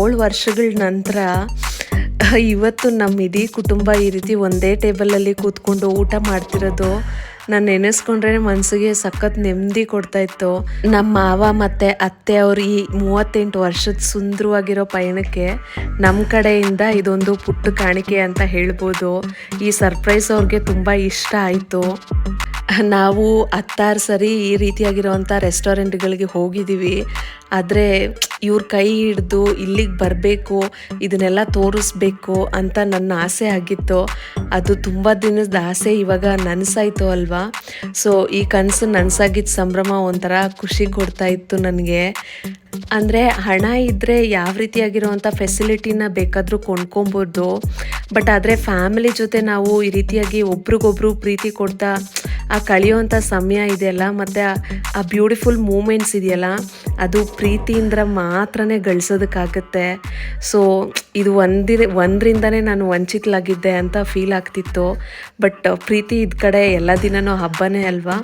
7 ವರ್ಷಗಳ ನಂತರ ಇವತ್ತು ನಮ್ಮ ಇಡೀ ಕುಟುಂಬ ಈ ರೀತಿ ಒಂದೇ ಟೇಬಲಲ್ಲಿ ಕೂತ್ಕೊಂಡು ಊಟ ಮಾಡ್ತಿರೋದು ನಾನು ನೆನೆಸ್ಕೊಂಡ್ರೆ ಮನಸ್ಸಿಗೆ ಸಖತ್ ನೆಮ್ಮದಿ ಕೊಡ್ತಾಯಿತ್ತು. ನಮ್ಮ ಮಾವ ಮತ್ತು ಅತ್ತೆ ಅವರು ಈ 38 ವರ್ಷದ ಸುಂದರವಾಗಿರೋ ಪಯಣಕ್ಕೆ ನಮ್ಮ ಕಡೆಯಿಂದ ಇದೊಂದು ಪುಟ್ಟ ಕಾಣಿಕೆ ಅಂತ ಹೇಳ್ಬೋದು. ಈ ಸರ್ಪ್ರೈಸ್ ಅವ್ರಿಗೆ ತುಂಬ ಇಷ್ಟ ಆಯಿತು. ನಾವು 10 ಸರಿ ಈ ರೀತಿಯಾಗಿರೋವಂಥ ರೆಸ್ಟೋರೆಂಟ್ಗಳಿಗೆ ಹೋಗಿದ್ದೀವಿ. ಆದರೆ ಇವ್ರ ಕೈ ಹಿಡಿದು ಇಲ್ಲಿಗೆ ಬರಬೇಕು, ಇದನ್ನೆಲ್ಲ ತೋರಿಸ್ಬೇಕು ಅಂತ ನನ್ನ ಆಸೆ ಆಗಿತ್ತು. ಅದು ತುಂಬ ದಿನದ ಆಸೆ ಇವಾಗ ನನಸಾಯಿತು ಅಲ್ವಾ. ಸೊ ಈ ಕನಸು ನನಸಾಗಿದ್ದ ಸಂಭ್ರಮ ಒಂಥರ ಖುಷಿ ಕೊಡ್ತಾ ಇತ್ತು ನನಗೆ. ಅಂದರೆ ಹಣ ಇದ್ದರೆ ಯಾವ ರೀತಿಯಾಗಿರುವಂಥ ಫೆಸಿಲಿಟಿನ ಬೇಕಾದರೂ ಕೊಂಡ್ಕೊಬೋದು. ಬಟ್ ಆದರೆ ಫ್ಯಾಮಿಲಿ ಜೊತೆ ನಾವು ಈ ರೀತಿಯಾಗಿ ಒಬ್ರಿಗೊಬ್ರು ಪ್ರೀತಿ ಕೊಡ್ತಾ ಆ ಕಳೆಯುವಂಥ ಸಮಯ ಇದೆಯಲ್ಲ, ಮತ್ತು ಆ ಬ್ಯೂಟಿಫುಲ್ ಮೂಮೆಂಟ್ಸ್ ಇದೆಯಲ್ಲ, ಅದು ಪ್ರೀತಿಯಿಂದ ಮಾತ್ರನೇ ಗಳಿಸೋದಕ್ಕಾಗತ್ತೆ. ಸೊ ಇದು ಒಂದರಿಂದನೇ ನಾನು ವಂಚಿತಲಾಗಿದ್ದೆ ಅಂತ ಫೀಲ್ ಆಗ್ತಿತ್ತು. ಬಟ್ ಪ್ರೀತಿ ಇದ್ದ ಕಡೆ ಎಲ್ಲ ದಿನನೂ ಹಬ್ಬನೇ ಅಲ್ವಾ.